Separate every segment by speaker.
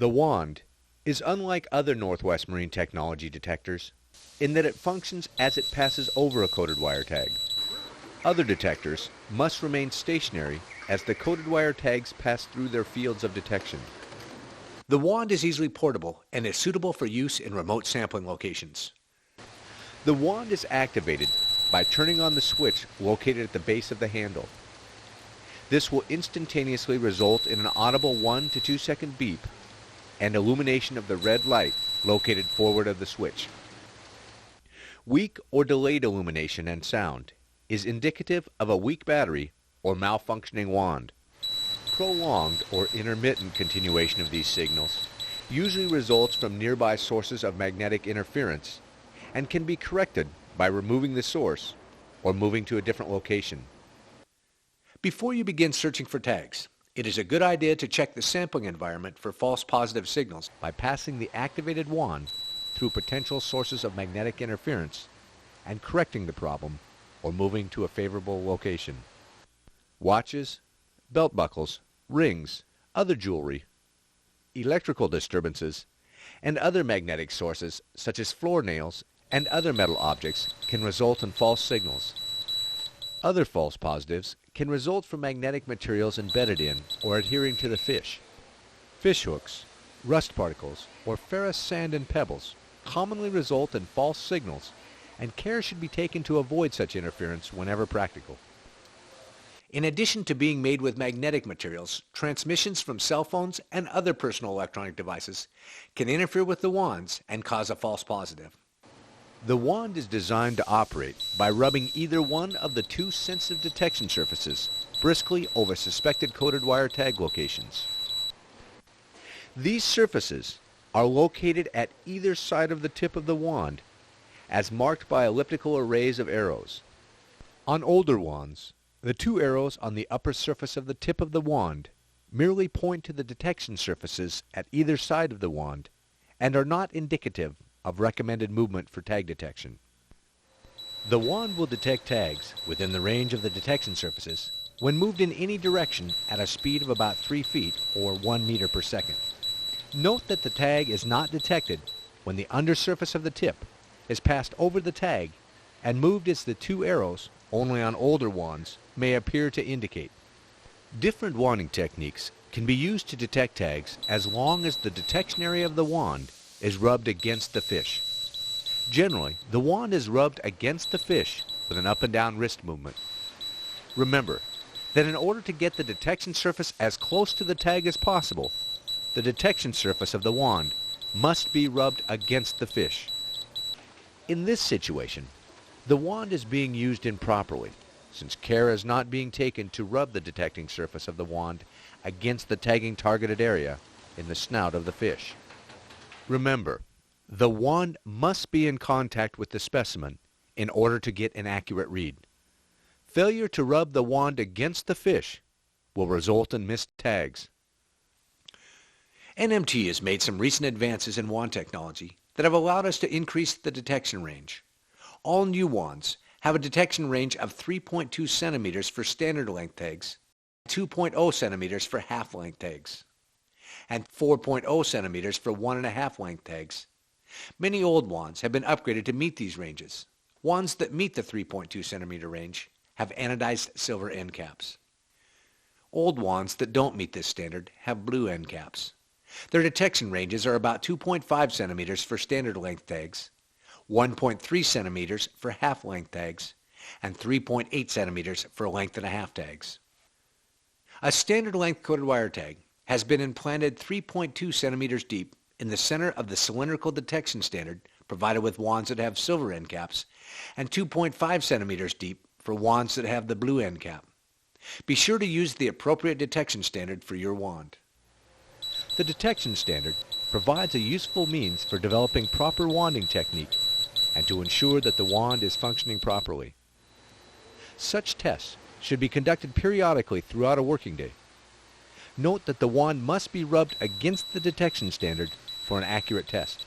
Speaker 1: The wand is unlike other Northwest Marine technology detectors in that it functions as it passes over a coated wire tag. Other detectors must remain stationary as the coated wire tags pass through their fields of detection.
Speaker 2: The wand is easily portable and is suitable for use in remote sampling locations.
Speaker 1: The wand is activated by turning on the switch located at the base of the handle. This will instantaneously result in an audible 1 to 2 second beep and illumination of the red light located forward of the switch. Weak or delayed illumination and sound is indicative of a weak battery or malfunctioning wand. Prolonged or intermittent continuation of these signals usually results from nearby sources of magnetic interference and can be corrected by removing the source or moving to a different location.
Speaker 2: Before you begin searching for tags, it is a good idea to check the sampling environment for false positive signals
Speaker 1: by passing the activated wand through potential sources of magnetic interference and correcting the problem or moving to a favorable location. Watches, belt buckles, rings, other jewelry, electrical disturbances, and other magnetic sources such as floor nails and other metal objects can result in false signals. Other false positives can result from magnetic materials embedded in or adhering to the fish. Fish hooks, rust particles, or ferrous sand and pebbles commonly result in false signals, and care should be taken to avoid such interference whenever practical.
Speaker 2: In addition to being made with magnetic materials, transmissions from cell phones and other personal electronic devices can interfere with the wands and cause a false positive.
Speaker 1: The wand is designed to operate by rubbing either one of the two sensitive detection surfaces briskly over suspected coated wire tag locations. These surfaces are located at either side of the tip of the wand, as marked by elliptical arrays of arrows. On older wands, the two arrows on the upper surface of the tip of the wand merely point to the detection surfaces at either side of the wand and are not indicative of recommended movement for tag detection. The wand will detect tags within the range of the detection surfaces when moved in any direction at a speed of about 3 feet or 1 meter per second. Note that the tag is not detected when the undersurface of the tip is passed over the tag and moved as the two arrows, only on older wands, may appear to indicate. Different wanding techniques can be used to detect tags as long as the detection area of the wand is rubbed against the fish. Generally, the wand is rubbed against the fish with an up and down wrist movement. Remember that in order to get the detection surface as close to the tag as possible, the detection surface of the wand must be rubbed against the fish. In this situation, the wand is being used improperly, since care is not being taken to rub the detecting surface of the wand against the tagging targeted area in the snout of the fish. Remember, the wand must be in contact with the specimen in order to get an accurate read. Failure to rub the wand against the fish will result in missed tags.
Speaker 2: NMT has made some recent advances in wand technology that have allowed us to increase the detection range. All new wands have a detection range of 3.2 centimeters for standard length tags, 2.0 centimeters for half length tags, and 4.0 centimeters for 1.5 length tags. Many old wands have been upgraded to meet these ranges. Wands that meet the 3.2 centimeter range have anodized silver end caps. Old wands that don't meet this standard have blue end caps. Their detection ranges are about 2.5 centimeters for standard length tags, 1.3 centimeters for half length tags, and 3.8 centimeters for length and a half tags. A standard length coated wire tag has been implanted 3.2 centimeters deep in the center of the cylindrical detection standard provided with wands that have silver end caps, and 2.5 centimeters deep for wands that have the blue end cap. Be sure to use the appropriate detection standard for your wand.
Speaker 1: The detection standard provides a useful means for developing proper wanding technique and to ensure that the wand is functioning properly. Such tests should be conducted periodically throughout a working day. Note that the wand must be rubbed against the detection standard for an accurate test.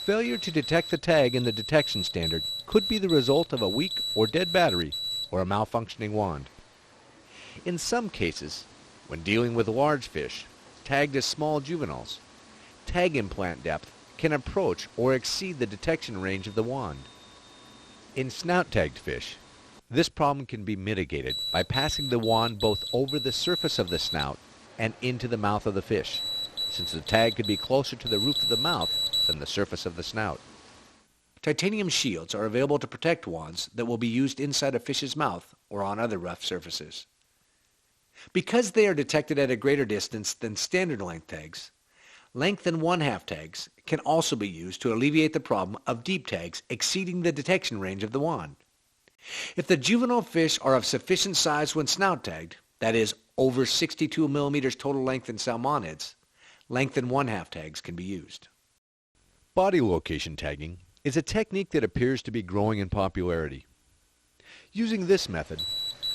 Speaker 1: Failure to detect the tag in the detection standard could be the result of a weak or dead battery or a malfunctioning wand. In some cases, when dealing with large fish, tagged as small juveniles, tag implant depth can approach or exceed the detection range of the wand. In snout-tagged fish, this problem can be mitigated by passing the wand both over the surface of the snout and into the mouth of the fish, since the tag could be closer to the roof of the mouth than the surface of the snout.
Speaker 2: Titanium shields are available to protect wands that will be used inside a fish's mouth or on other rough surfaces. Because they are detected at a greater distance than standard length tags, length and 1/2 tags can also be used to alleviate the problem of deep tags exceeding the detection range of the wand. If the juvenile fish are of sufficient size when snout tagged, that is, over 62 millimeters total length in salmonids, length and 1/2 tags can be used.
Speaker 1: Body location tagging is a technique that appears to be growing in popularity. Using this method,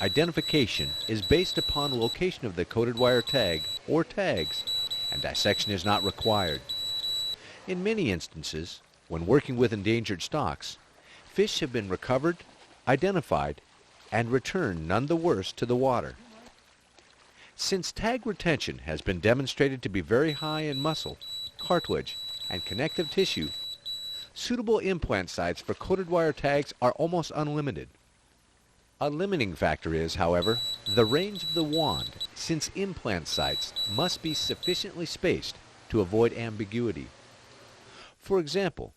Speaker 1: identification is based upon location of the coated wire tag or tags, and dissection is not required. In many instances, when working with endangered stocks, fish have been recovered, identified, and returned none the worse to the water. Since tag retention has been demonstrated to be very high in muscle, cartilage, and connective tissue, suitable implant sites for coated wire tags are almost unlimited. A limiting factor is, however, the range of the wand, since implant sites must be sufficiently spaced to avoid ambiguity. For example,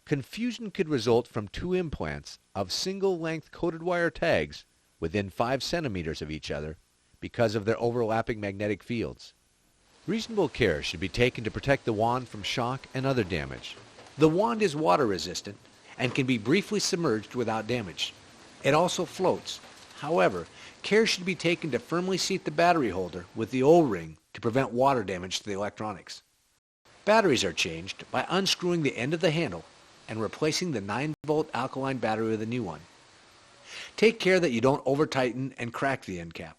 Speaker 1: confusion could result from two implants of single-length coated wire tags within 5 centimeters of each other because of their overlapping magnetic fields. Reasonable care should be taken to protect the wand from shock and other damage.
Speaker 2: The wand is water resistant and can be briefly submerged without damage. It also floats. However, care should be taken to firmly seat the battery holder with the O-ring to prevent water damage to the electronics. Batteries are changed by unscrewing the end of the handle and replacing the 9-volt alkaline battery with a new one. Take care that you don't over-tighten and crack the end cap.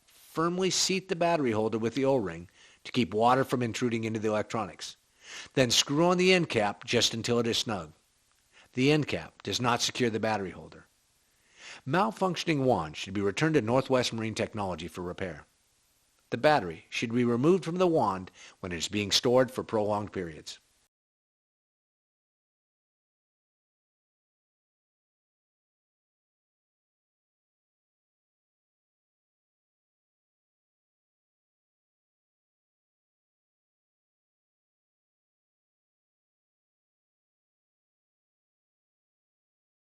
Speaker 2: Firmly seat the battery holder with the O-ring to keep water from intruding into the electronics. Then screw on the end cap just until it is snug. The end cap does not secure the battery holder. Malfunctioning wand should be returned to Northwest Marine Technology for repair. The battery should be removed from the wand when it is being stored for prolonged periods.